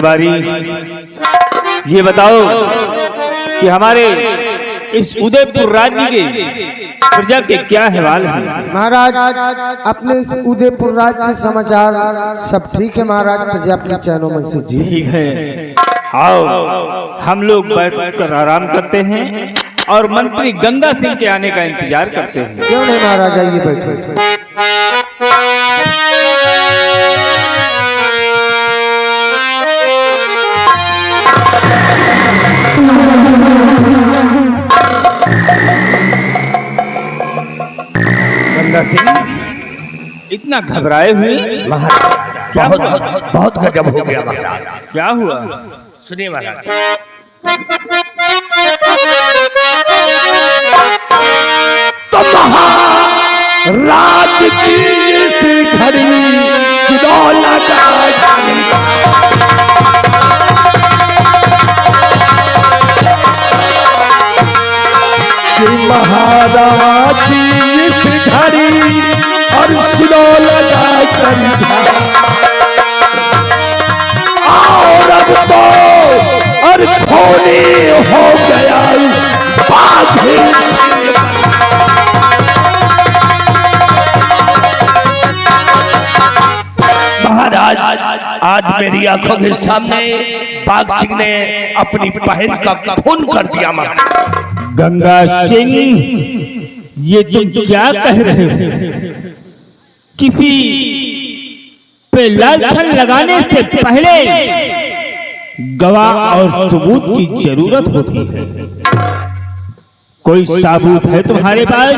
दरबारी, ये बताओ कि हमारे इस उदयपुर राज्य के प्रजा के क्या हाल है? महाराज, अपने इस उदयपुर राज्य के समाचार सब ठीक है महाराज। प्रजा अपने चरणों में से जी ठीक है। आओ हम लोग बैठकर आराम करते हैं और मंत्री गंगा सिंह के आने का इंतजार करते हैं। क्यों नहीं महाराज, आइए बैठो। गंगा सिंह इतना घबराए हुए? महाराज बहुत गजब हो गया महाराज। क्या हुआ? सुनिए महाराज। तो महाराज की इस घड़ी सुडौला महाराज की इस घड़ी और सुनो लगा कर और अब तो और खोनी हो गया बाघे महाराज। आज मेरी आंखों के सामने बाघ सिंह ने अपनी बहन का खून कर दिया महाराज। गंगा सिंह, ये तुम क्या कह रहे हो? किसी पे लालछन लगाने से पहले गवाह और सबूत की जरूरत होती है। कोई सबूत है तुम्हारे पास?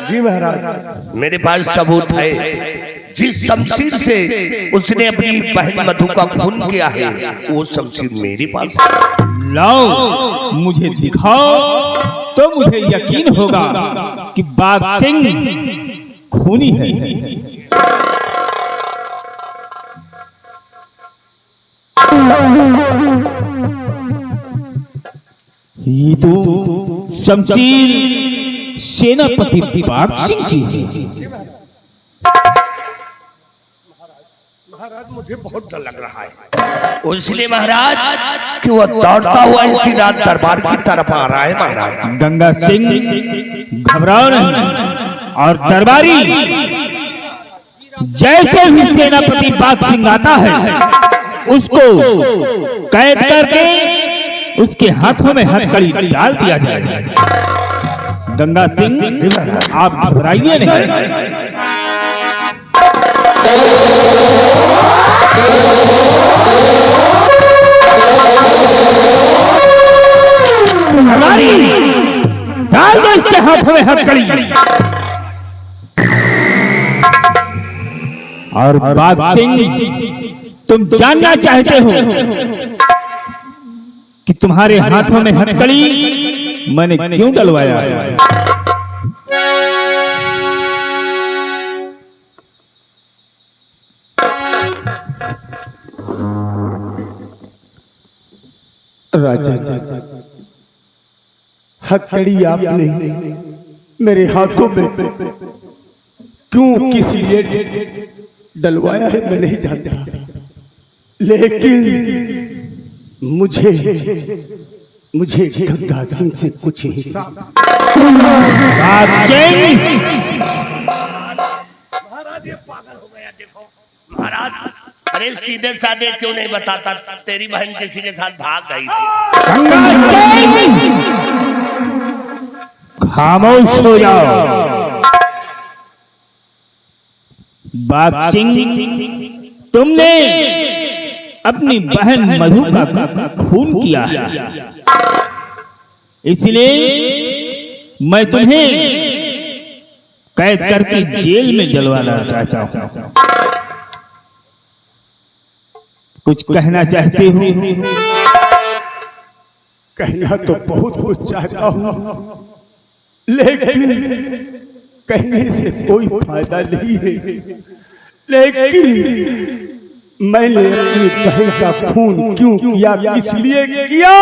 जी महाराज, मेरे पास सबूत है। जिस शमशीर से उसने अपनी बहन मधु का खून किया है वो शमशीर मेरे पास है। लाओ मुझे दिखाओ तो मुझे यकीन होगा कि बाघ सिंह खूनी है। ये तो शमशीर सेनापति बाघ सिंह की है। महाराज मुझे बहुत डर लग रहा है, इसलिए महाराज कि वो दौड़ता हुआ इसी रात दरबार की तरफ आ रहा है महाराज। गंगा सिंह घबराओ नहीं, और दरबारी जैसे भी सेनापति बाघ सिंह आता है उसको कैद करके उसके हाथों में हथकड़ी डाल दिया जाएगा। गंगा सिंह आप घबराइए नहीं। हमारी डाल दो इसके हाथों में हथकड़ी। और बाघ सिंह, तुम जानना चाहते हो कि तुम्हारे हाथों में हथकड़ी मैंने क्यों डलवाया है? राजा, हथकड़ी आपने मेरे हाथों में क्यों किस लिए डलवाया है मैं नहीं जानता, लेकिन मुझे गंगा सिंह से कुछ हिसाब। महाराज ये पागल हो गया, देखो महाराज। अरे सीधे साधे क्यों नहीं बताता? तेरी बहन किसी के साथ भाग गई थी। खामोश हो जाओ। बाघ सिंह, तुमने अपनी बहन मधु का खून किया है, इसलिए मैं तुम्हें कैद करके जेल में डलवाना चाहता हूं। कुछ कहना चाहते हो? कहना तो बहुत कुछ चाहता हूं, लेकिन कहने से कोई फायदा नहीं है। लेकिन मैंने अपनी बहन का खून क्यों किया, किस लिए किया,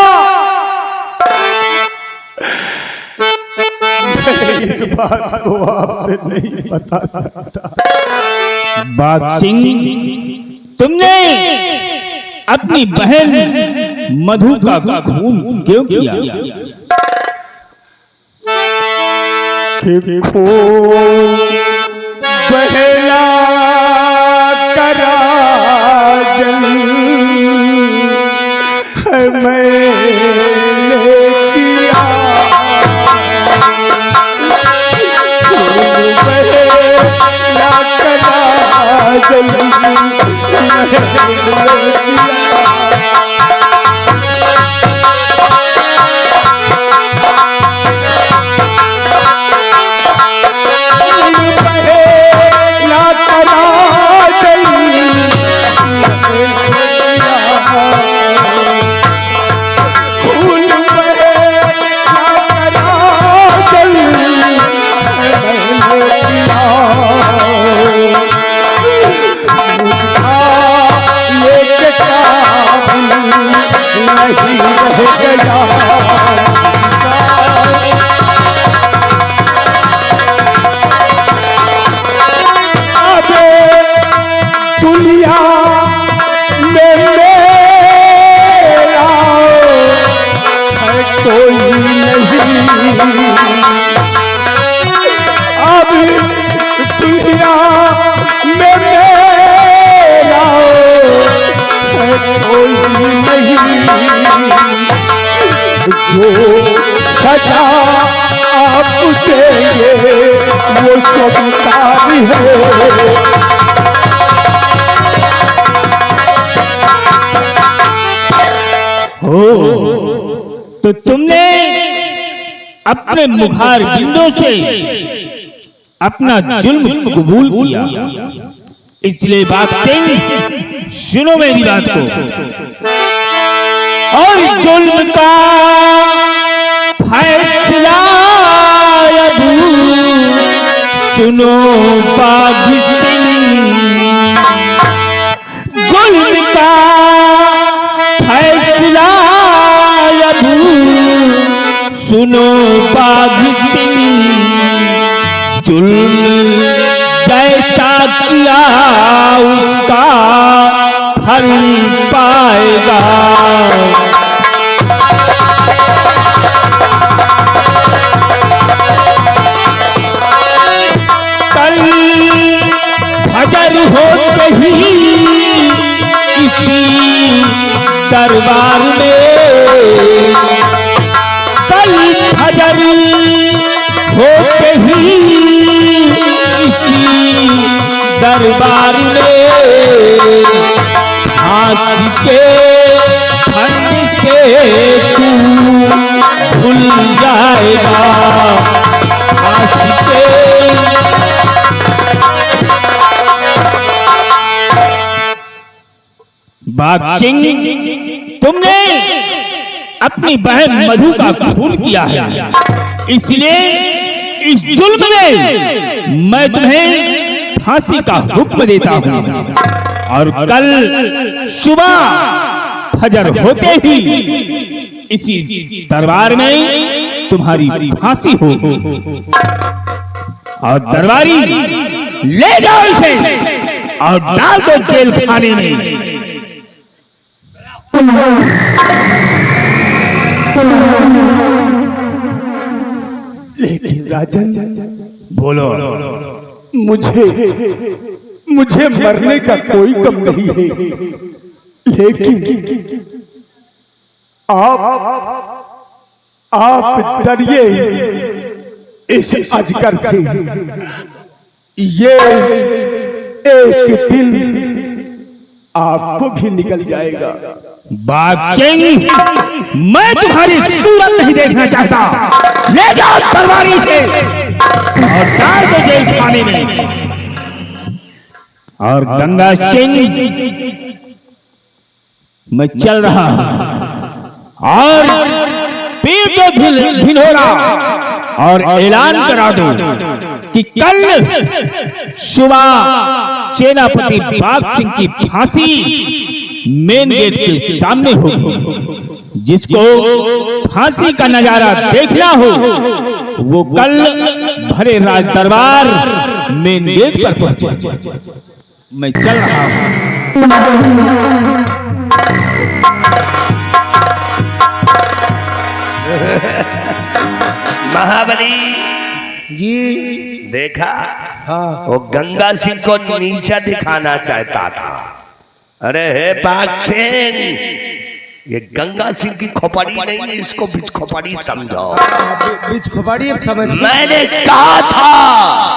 मैं इस बात को आपसे नहीं बता सकता। बाघ सिंह, तुमने अपनी बहन मधु का खून क्यों किया? खो बहला करा जल है मैंने किया, बहला करा जल मैंने किया। सजा आप देंगे वो स्वीकार है। हो तो तुमने अपने मुखार बिंदों से अपना जुल्म कबूल किया, इसलिए बात सिंह सुनो मेरी बात को। और जुल्म का फैसला सुनो बाघ सिंह, जुल्म का फैसला सुनो बाघ सिंह, जुल्म जैसा किया उसका फल पाएगा। कल फजर होते ही इसी दरबार में, कल फजर होते ही इसी दरबार में फांसी के फंदे से तू झूल जाएगा। फांसी के बाघ सिंह, तुमने अपनी बहन मधु का खून किया है, इसलिए इस जुल्म में मैं तुम्हें फांसी का हुक्म देता हूं और कल सुबह फजर होते ही इसी दरबार में तुम्हारी फांसी हो। और दरबारी ले जाओ इसे और डाल दो जेल खाने में। लेकिन राजन, बोलो। मुझे मरने का कोई गम नहीं है, लेकिन आप डरिए इस अजगर से। ये एक दिन आपको भी निकल जाएगा। बाघ सिंह, मैं तुम्हारी सूरत नहीं देखना चाहता। ले जाओ तलवारी से और डाल दो जेल खाने में। और गंगा सिंह, मैं चल रहा हूं और पीर दो ढिंढोरा और ऐलान करा दो कि कल सुबह सेनापति बाघ सिंह की फांसी मेन गेट के सामने हो। जिसको फांसी का नजारा देखना हो वो कल भरे राज दरबार मेन गेट पर पहुंचे। मैं चल रहा हूँ। महाबली जी देखा, हाँ वो गंगा सिंह को नीचा दिखाना चाहता था। अरे हे बाघ सिंह, ये गंगा सिंह की खोपड़ी नहीं है, इसको बीच खोपड़ी समझो। बीच खोपड़ी समझ। मैंने कहा था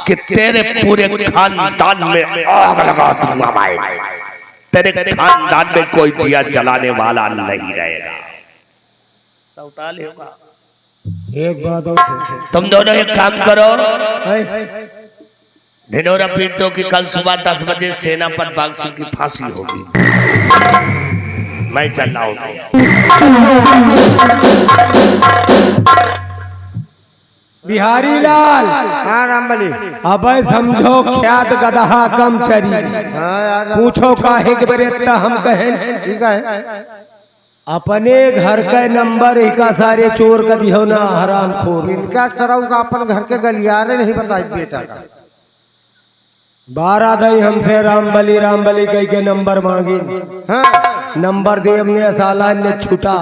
कि तेरे पूरे खानदान में आग लगा दूंगा भाई, तेरे खानदान में कोई दिया जलाने वाला नहीं रहेगा। एक बात और, तुम दोनों एक काम करो, ढिंढोरा पीट दो कि कल सुबह 10 बजे सेनापति बाघ सिंह की फांसी होगी। मैं चल रहा हूँ। बिहारी लाल। हाँ रामबली। अब समझो ख्यात गदहा कम चरी। पूछो काहे के बरेता हम कहें। ठीक है, अपने घर का नंबर का सारे चोर का दिहो ना हराम खोर। इनका सरऊ का अपन घर के गलियारे नहीं बताई बेटा का। 12 दई हमसे रामबली कह के नंबर मांगी। हाँ? नंबर दे हमने साला ने छुटा।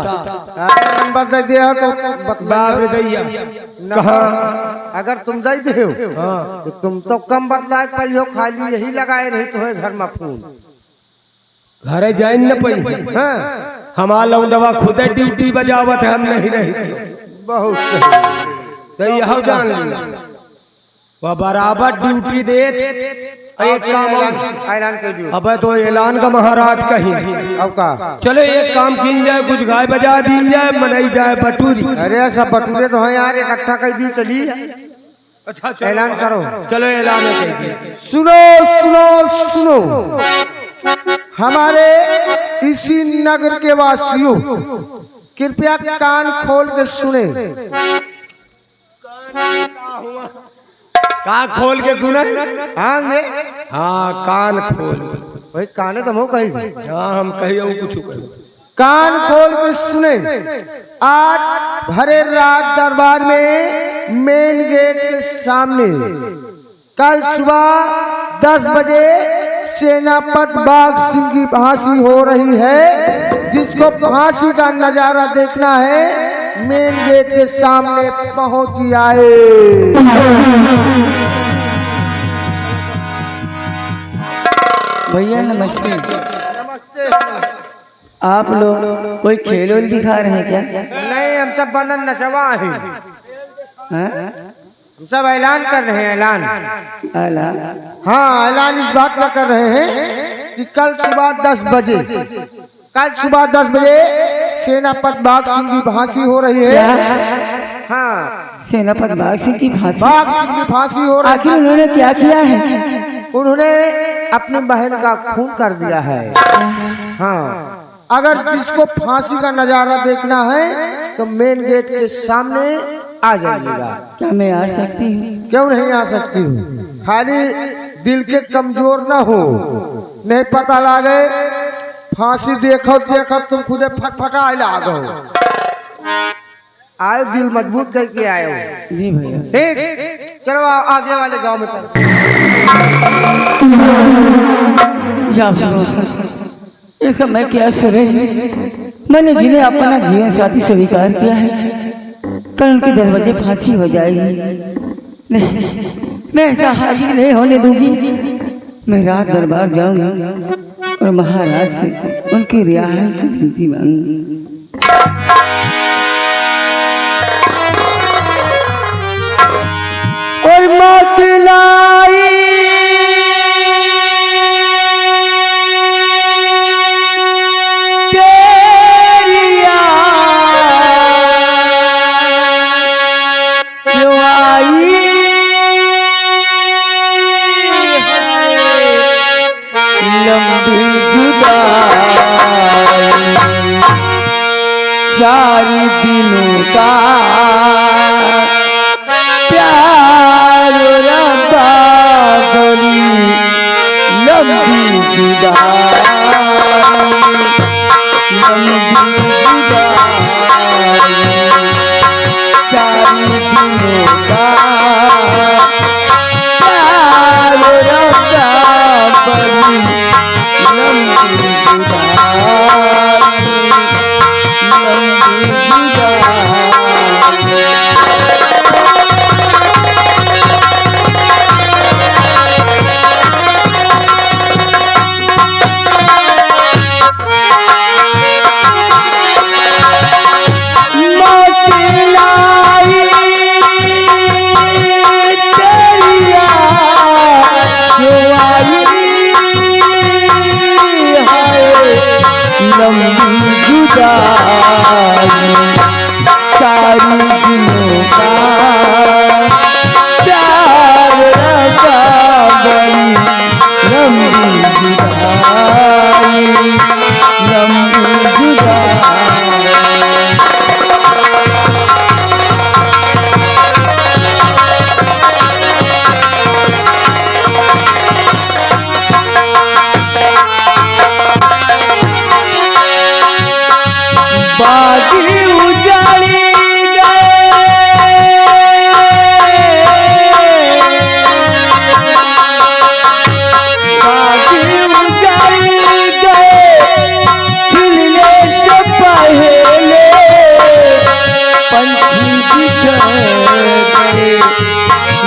नंबर दे दिया तो बता दैया कहाँ। अगर तुम जाई दे हो हाँ, तो तुम तो कम बदलाए पाई हो, खाली यही लगाए रही तुम्हें घर में फोन। घरे जाए न पई। हाँ? हमारा दवा खुद ड्यूटी बजावत है, हम नहीं रही। बहुत सही, तो यह जान लिया वह बराबर ड्यूटी दे। एक काम ऐलान कर दियो। अब तो ऐलान का महाराज कहीं। अब का चलो एक काम की जाए, कुछ गाय बजा दी जाए, मनाई जाए बटूरी। अरे सब बटूरे तो हैं यार, इकट्ठा कर दी चली। अच्छा ऐलान करो। चलो ऐलान कर। सुनो सुनो सुनो, हमारे इसी नगर के वासियों कृपया कान खोल के सुने। कान खोल के सुने। हाँ हाँ कान खोल। भाई काने तो हम कही। हाँ हम कही कुछ कही। कान खोल के सुने। आज भरे रात दरबार में मेन गेट के सामने कल सुबह 10 बजे सेनापति बाघ सिंह की फांसी हो रही है। जिसको फांसी का नजारा देखना है मेन गेट के सामने पहुंच आए। भैया नमस्ते। नमस्ते। आप लोग कोई खेल वोल दिखा रहे हैं क्या? नहीं, हम सब बंधन नचवा है। हाँ? हम सब ऐलान कर रहे हैं। ऐलान हाँ ऐलान इस बात का कर रहे हैं कि कल सुबह 10 बजे सेनापति बाघ सिंह की फांसी हो रही है। हाँ सेनापति बाघ सिंह की फांसी? बाघ सिंह की फांसी हो रही है। आखिर उन्होंने क्या किया है? उन्होंने अपनी बहन का खून कर दिया है। हाँ अगर जिसको फांसी का नजारा देखना है तो मेन गेट के सामने आ जाइएगा। क्या मैं आ सकती हूँ? क्यों नहीं आ सकती हूँ? खाली दिल के कमजोर ना हो, नहीं पता लागे फांसी देखो तुम खुदे फटफटा लागो। आए दिल मजबूत करके आए हो। जी भैया। ठीक चलो आगे वाले गांव में या ये सब मैं क्या सुने। मैंने जिन्हें अपना जीवन साथी स्वीकार किया है कल उनके 10 बजे फांसी हो जाएगी। नहीं मैं ऐसा हारी नहीं होने दूंगी। मैं रात दरबार जाऊंगी और महाराज से उनकी रिहाई की विनती मांगूंगी। और मौत लाई चार दिनों का प्यार रब्बा बड़ी लंबी जुदाई, चार दिनों का प्यार रब्बा बिछड़ गए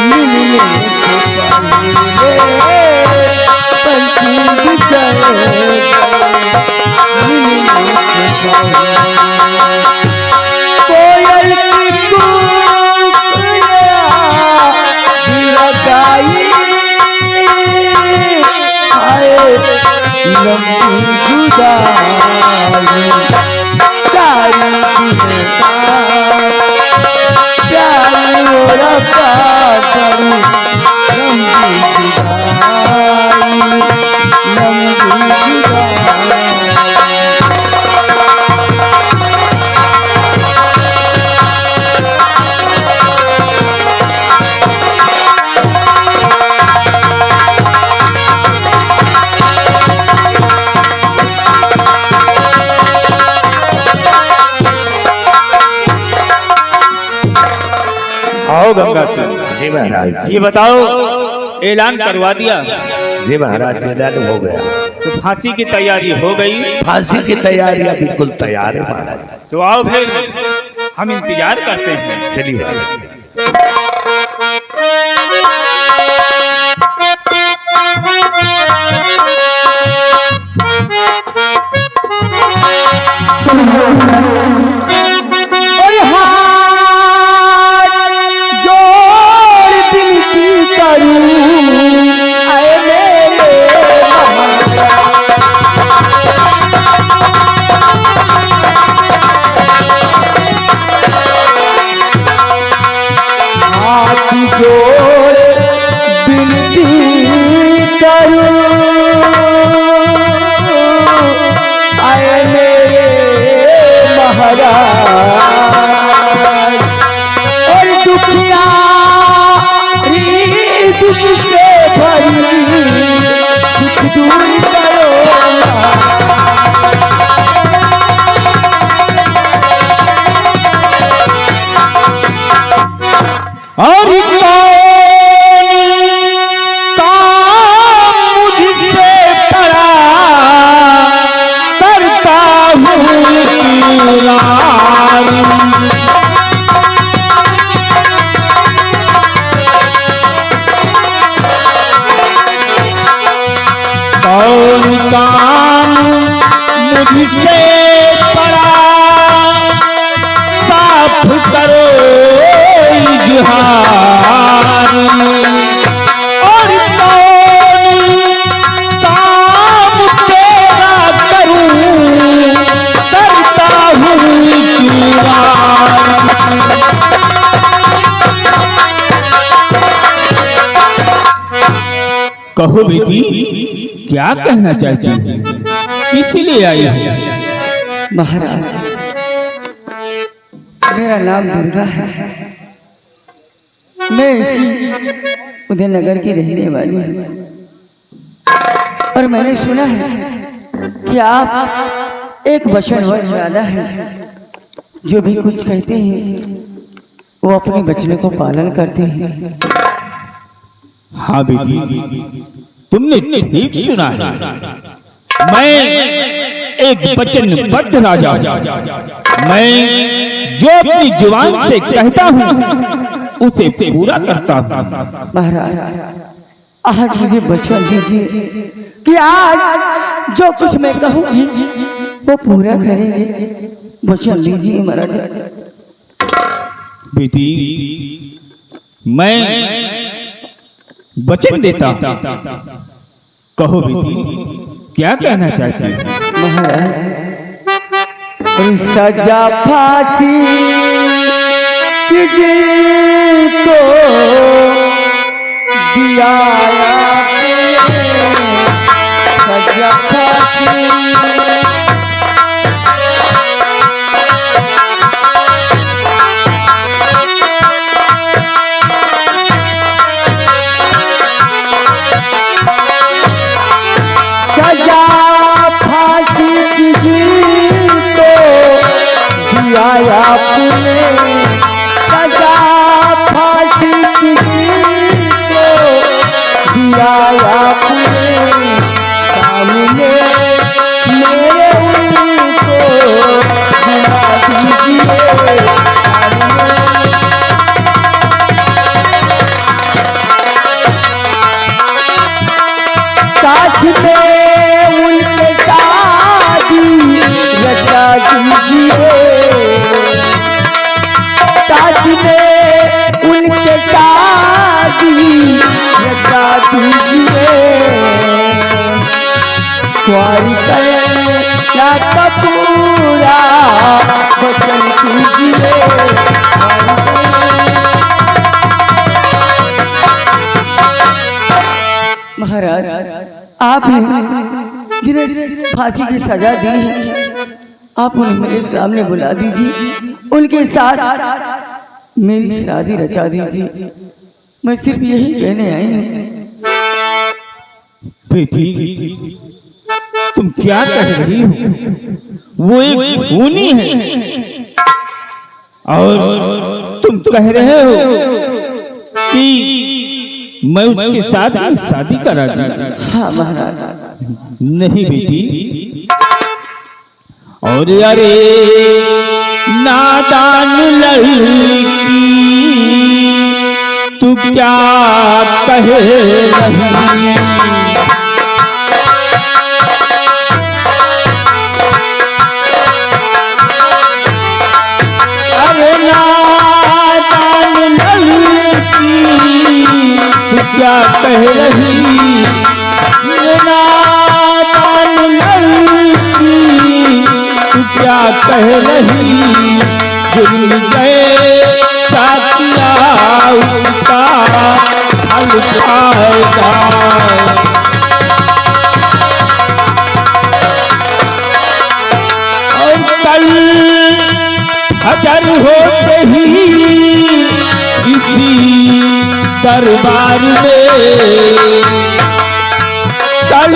मिलने से पहले, पंछी बिछड़ गए मिलने से पहले। कोयल की कूक लगाई आए लंबी जुदाई, चारी दिन प्यार मोरा का करूं, लंबी जुदाई लंबी जुदाई। आओ गंगा सिंह, जी महाराज। ये बताओ, ऐलान करवा दिया? जी महाराज, ऐलान हो गया। तो फांसी की तैयारी हो गई? फांसी की तैयारियां बिल्कुल तैयार है महाराज। तो आओ फिर हम इंतजार करते हैं। चलिए। और हाथ जोड़ विनती करूं, आए मेरे हाथ जोड़ विनती करूं, आए मेरे महाराज। और दुखिया दुख से भरी दुख दूर करो, और कौन काम मुझसे पड़ा करता हूँ इकरार। कौन काम मुझसे पड़ा साफ करो इजहार। और कौन काम तेरा करूं करता हूँ इकरार। कहो बेटी, क्या कहना चाहती है? इसीलिए आई है? महाराज मेरा नाम दुर्गा है, मैं इसी उदयनगर की रहने वाली हूँ। और मैंने सुना है कि आप एक वचनवर राजा है, जो भी कुछ कहते हैं वो अपने वचनों को पालन करते हैं। हाँ बेटी, तुमने ठीक सुना है। मैं एक वचनबद्ध राजा हूँ। मैं जो अपनी जुबान से कहता हूँ उसे पूरा करता हूँ। महाराज आज मुझे वचन दीजिए कि आज जो कुछ मैं कहूँगी वो पूरा करेंगे। वचन दीजिए महाराज। बेटी, मैं वचन देता हूँ। कहो बेटी, क्या कहना चाहती है? महाराज सजा फांसी किसको दिया, सजा फांसी आपने सजा फांसी किसी को उनके शादी रचा दीजिए, कुंवारी कन्या का पूरा वचन कीजिए। महाराज, आपने जिन्हें फांसी की सजा दी है, आप उन्हें मेरे सामने बुला दीजिए, उनके साथ मेरी शादी रचा दीजिए। मैं सिर्फ यही कहने आई हूँ। बेटी, तुम क्या कह रही हो? वो एक खूनी है और तुम कह रहे हो कि मैं उसके साथ शादी करा दूं। हाँ महाराज। नहीं बेटी, और अरे नादान लड़की तू क्या कह रही? अरे नादान लड़की तू क्या कह रही? नादान लड़की तू क्या कह रही? जुर्म जैसा किया उसका फल पाएगा। और कल हजर होते ही इसी दरबार में, कल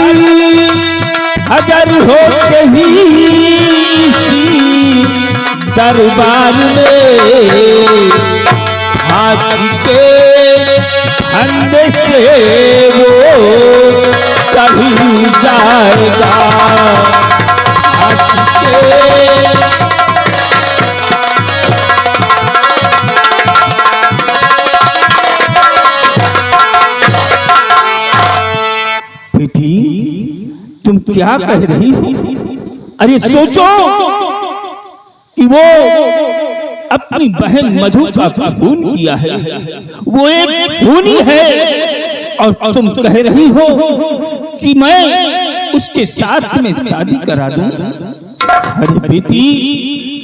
हजर होते ही इसी दरबार में फांसी के फंदे से वो चढ़ जाएगा। फांसी के बेटी, तुम क्या कह रही हो? अरे सोचो कि वो अपनी बहन मधु का खून किया है, वो एक खूनी है और तुम कह रही हो कि मैं उसके साथ में शादी करा दूं। अरे बेटी,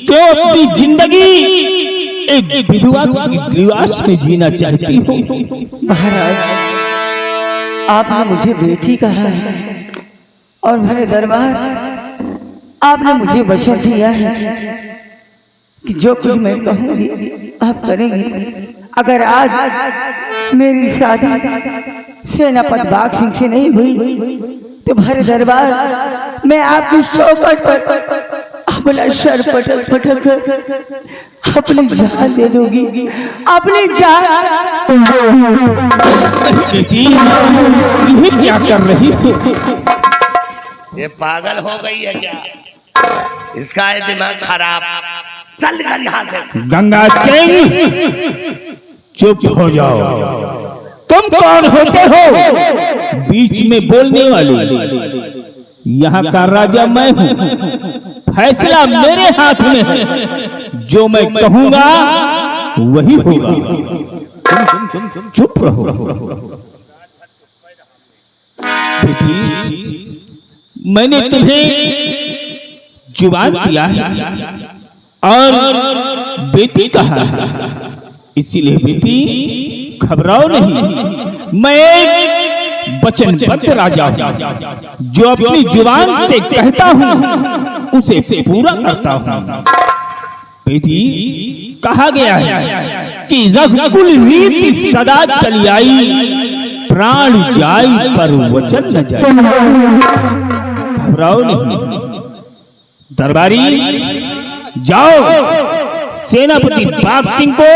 क्यों अपनी जिंदगी एक विधवा की लिबास में जीना चाहती हो? महाराज, आपने मुझे बेटी कहा है और मेरे दरबार आपने मुझे वचन दिया है कि जो कुछ मैं कहूंगी आप करेंगे। अगर आज मेरी शादी सेनापति बाघ सिंह से नहीं हुई तो भरे दरबार मैं आपकी चौखट पर अपना सर पटक पटक कर अपनी जान दे दूंगी, अपनी जान। बेटी, ये क्या कर रही हो? ये पागल हो गई है क्या? इसका है दिमाग खराब। चल निकल यहाँ से। गंगा सिंह, चुप हो जाओ। तुम कौन होते हो बीच में बोलने वाले? यहाँ का राजा मैं हूँ, फैसला मेरे हाथ में है। जो मैं कहूंगा वही होगा। चुप रहो। बेटी, मैंने तुम्हें जुबान दिया है और बेटी कहा है, इसीलिए बेटी घबराओ नहीं। मैं एक वचनबद्ध राजा हूं, जो अपनी जुबान से कहता हूं उसे पूरा करता हूं। बेटी, कहा गया है कि रघुकुल रीति सदा चली आई, प्राण जाई पर वचन न जाए। घबराओ नहीं। दरबारी, जाओ सेनापति बाघ सिंह को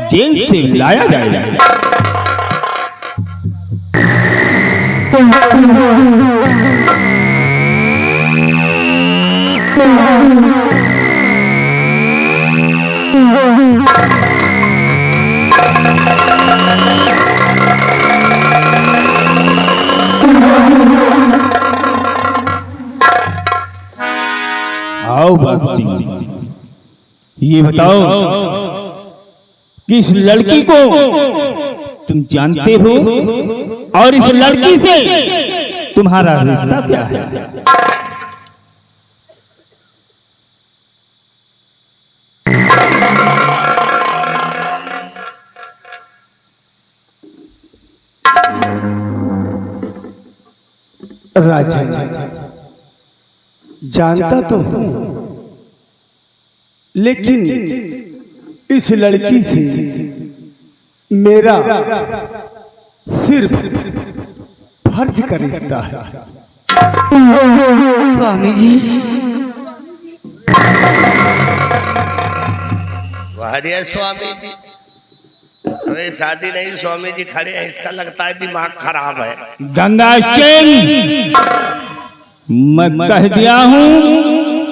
जेल से लाया जाएगा। आओ बाघ सिंह, ये बताओ कि इस लड़की को तुम जानते हो और इस लड़की से तुम्हारा रिश्ता क्या है। राजन, जानता तो हूं, लेकिन इस लड़की से मेरा सिर्फ फर्ज का रिश्ता है। स्वामी जी, वाह स्वामी जी, अरे शादी नहीं, स्वामी जी खड़े हैं, इसका लगता है दिमाग खराब है। गंगा सिंह, मैं कह दिया हूं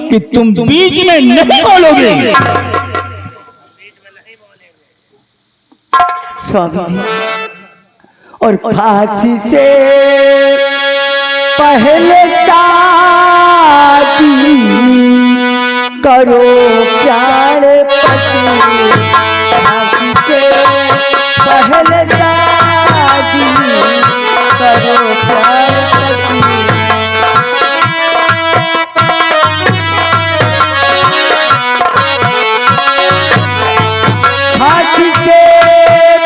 कि तुम बीच में नहीं बोलोगे। स्वामी जी, और फांसी से पहले शादी करो प्यार पति, फांसी से पहले शादी करो प्यार पति। फांसी से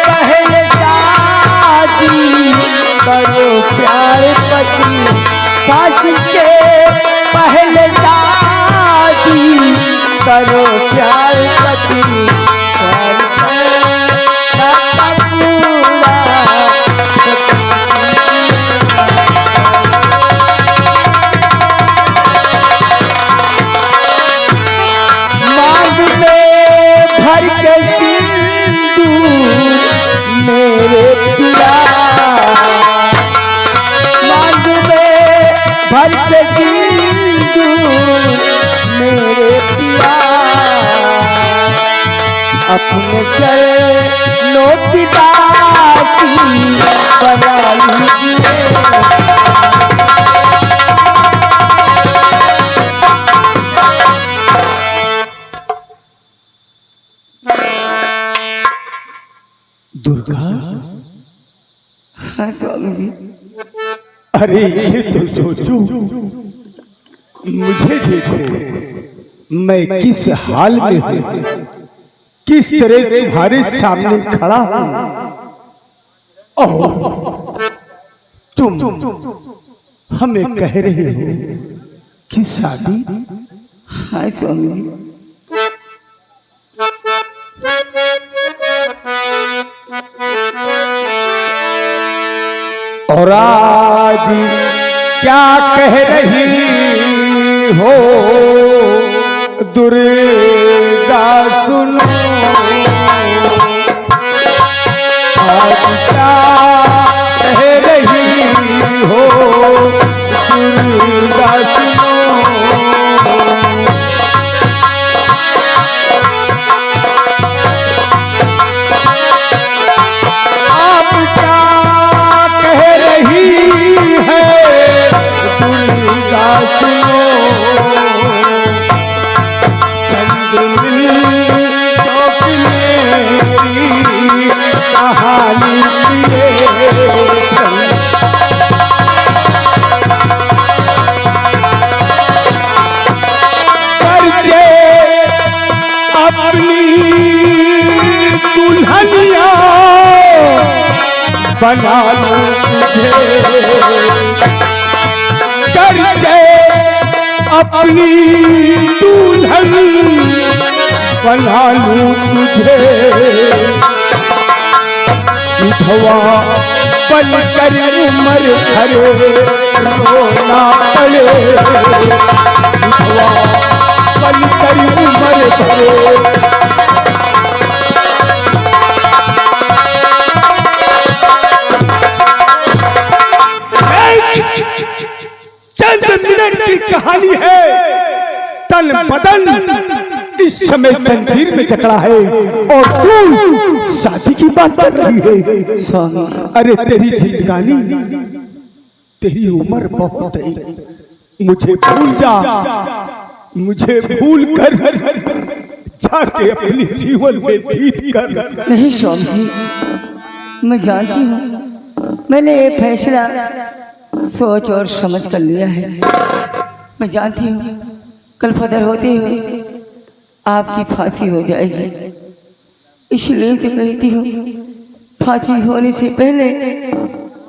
पहले शादी करो प्यार पति, फांसी से पहले शादी करो प्यार पति। प्यार का पूरा मांग में भर के सिंदूर मेरे पिया, मांग में भर के सिंदूर मेरे पिया, अपने चरणों की दासी बना लीजिए। दुर्गा, हाँ स्वामी जी, अरे ये तो सोचो, मुझे देखो, मैं किस हाल में हूँ, किस तरह तुम्हारे सामने खड़ा हूँ, और तुम हमें कह रहे हो कि शादी। हाँ स्वामी जी, और आज क्या कह रही हो दुर्गा सुनो, आज क्या कह रही हो दुर्गा सुनो। आप क्या कह रही है दुर्गा सुनो, चंद्रमिल चौक मेरी कहानी करके अपनी दुल्हनिया बना लूं तुझे, करके अपनी दुल्हन बना लूं तुझे, विधवा बनकर उम्र भर रोना पड़े, विधवा बनकर उम्र भर। चंद मिनट की कहानी है, तन बदन इस समय जंजीर में जकड़ा है और तू शादी की बात कर रही है। स्वामी जी, अरे तेरी जिंदगानी, तेरी उम्र बहुत है, मुझे भूल जा, मुझे भूल कर ताकि अपने जीवन में जीत कर। नहीं स्वामी जी, मैं जानती हूँ मैंने ये फैसला सोच और समझ कर लिया है। मैं जानती हूँ कल फजर होते हुए आपकी फांसी हो जाएगी, इसलिए तो कहती हूँ फांसी होने से पहले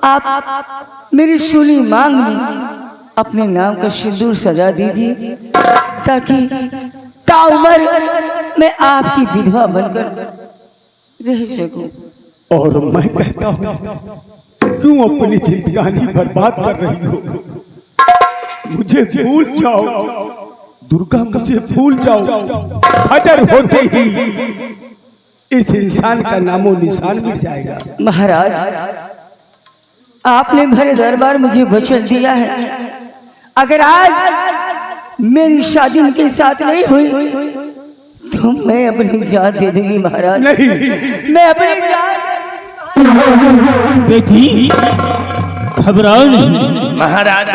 आप मेरी सुनी मांग में अपने नाम का सिंदूर सजा दीजिए, ताकि ताउम्र मैं आपकी विधवा बनकर रह सकूं। और मैं कहता हूँ क्यों अपनी जिंदगानी बर्बाद कर रही हो? मुझे भूल जाओ दुर्गा, मुझे भूल जाओ। फजर होते ही इस इंसान का नामो निशान मिट जाएगा। महाराज, आपने भरे दरबार मुझे वचन दिया है, अगर आज मेरी शादी उनके साथ नहीं हुई तो मैं अपनी जान दे दूंगी महाराज। नहीं, मैं अपनी जान बेटी घबराओ नहीं। महाराज,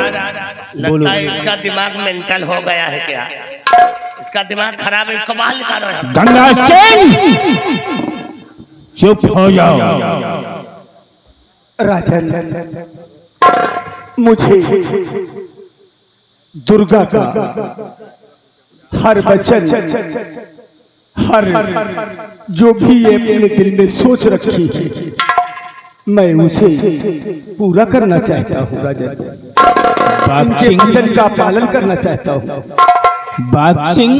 लगता है इसका दिमाग मेंटल हो गया है क्या? इसका दिमाग खराब है, इसको बाहर निकालो यहाँ। गंगा सिंह चुप हो जाओ। राजन, मुझे दुर्गा का हर वचन, हर जो भी ये अपने दिल में सोच रखी है, मैं उसे पूरा करना चाहता हूँ। राजन, उनके वचन का पालन करना चाहता हूँ। बाग सिंह,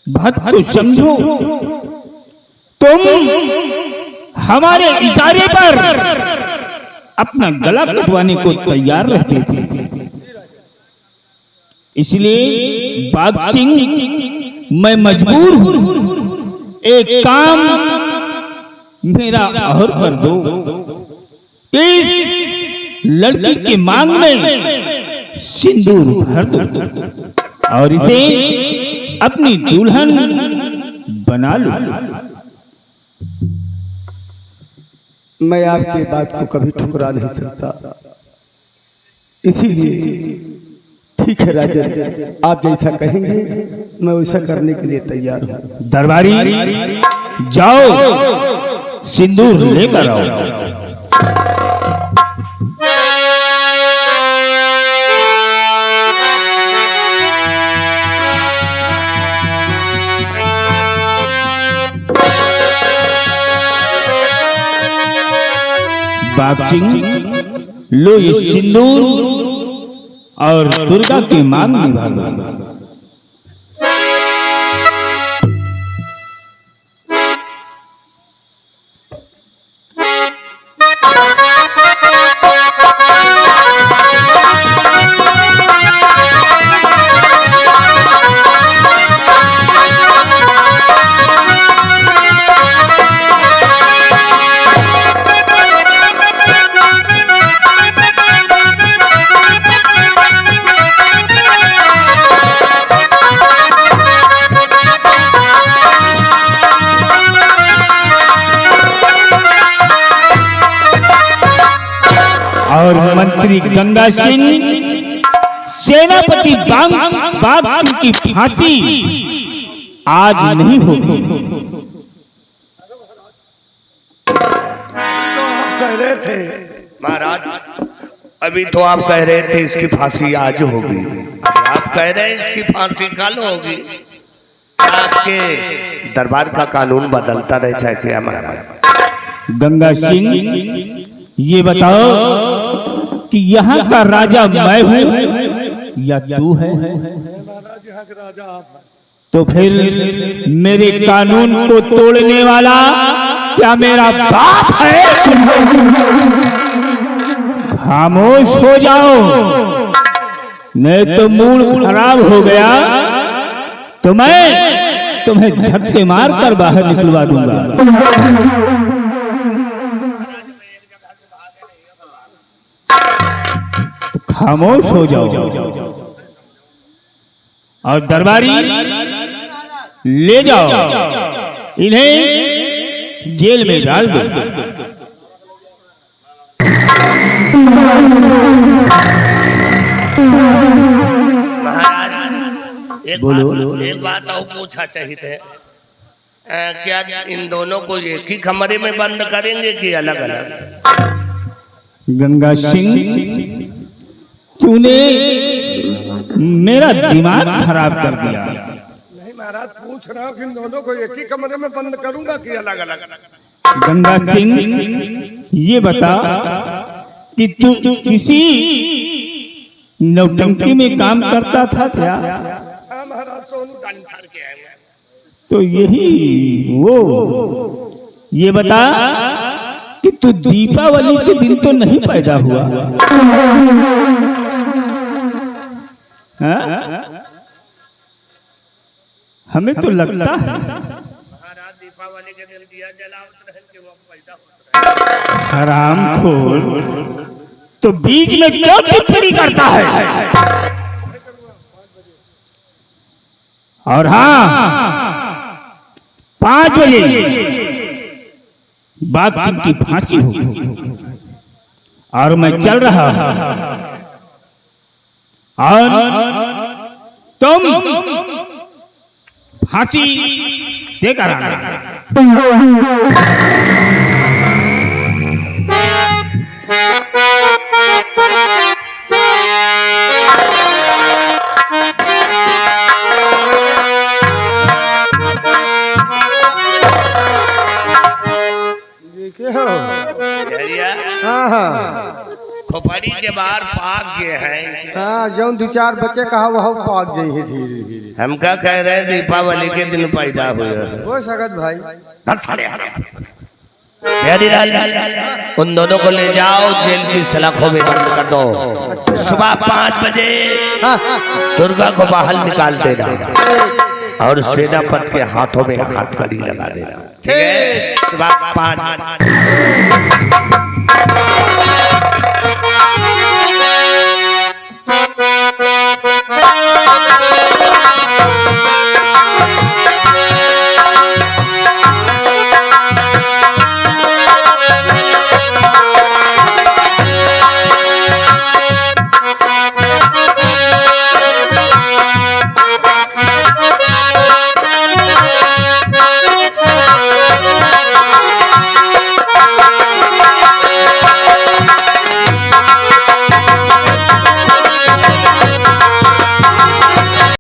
बात को समझो। तुम हमारे इशारे पर अपना गला कटवाने को तैयार रहते थे, इसलिए बाग सिंह मैं मजबूर हूं। एक काम मेरा और कर दो, इस लड़की की मांग में सिंदूर भर दो और इसे अपनी दुल्हन बना लो। मैं आपकी बात को कभी ठुकरा नहीं सकता, इसीलिए ठीक है राजन, आप जैसा कहेंगे मैं वैसा करने के लिए तैयार हूँ। दरबारी, जाओ सिंदूर लेकर आओ। बाग सिंह, लो ये सिंदूर और दुर्गा की मांग निभा लो। और मंत्री गंगा सिंह, सेनापति बाग सिंह की फांसी आज नहीं होगी। तो आप कह रहे थे महाराज, अभी तो आप कह रहे थे इसकी फांसी आज होगी, अब आप कह रहे हैं इसकी फांसी कल होगी। आपके दरबार का कानून बदलता रह जाए क्या महाराज? गंगा सिंह, ये बताओ कि यहाँ का राजा मैं हूँ या तू है? तो फिर मेरे कानून को तोड़ने वाला क्या मेरा बाप है? खामोश हो जाओ, नहीं तो मूड खराब हो गया तो मैं तुम्हें धक्के मार कर बाहर निकलवा दूंगा। खामोश हो जाओ और दरबारी ले जाओ, इन्हें जेल में डाल दो। महाराज, बोलो। एक बात और पूछा चाहिए थे। क्या इन दोनों को एक ही कमरे में बंद करेंगे कि अलग अलग? गंगा सिंह, तूने मेरा दिमाग खराब कर दिया। नहीं महाराज, पूछ रहा हूँ कि इन दोनों को एक ही कमरे में बंद करूंगा कि अलग अलग? गंगा सिंह, ये बता कि तू किसी नौटंकी में काम करता था क्या? हाँ महाराज, सोनू डांसर के हैं। तो यही वो, ये बता कि तू दीपावली के दिन तो नहीं पैदा हुआ? हाँ? हमें तो लगता है महाराज दीपावली के दिन दिया जलावत रहन के वो पैदा होता है। हरामखोर, तो बीच में क्यों टिप्पणी करता है? और हाँ, 5 बजे बाघ सिंह की फांसी होगी और मैं चल रहा हूं और तुम फांसी देकर आना। हाँ हाँ खोपड़ी के बाहर पाक गए हैं। हाँ, जो 2-4 बच्चे कहा वह पाक जाइए धीरे धीरे। हम क्या कह रहे हैं, दीपावली के दिन पैदा हुए वो सकत भाई। उन दोनों को ले जाओ, जेल की सलाखों में बंद कर दो। सुबह 5 बजे दुर्गा को बाहर निकाल देना और सेनापति के हाथों में हाथ कड़ी लगा देना। ठीक है? सुबह 5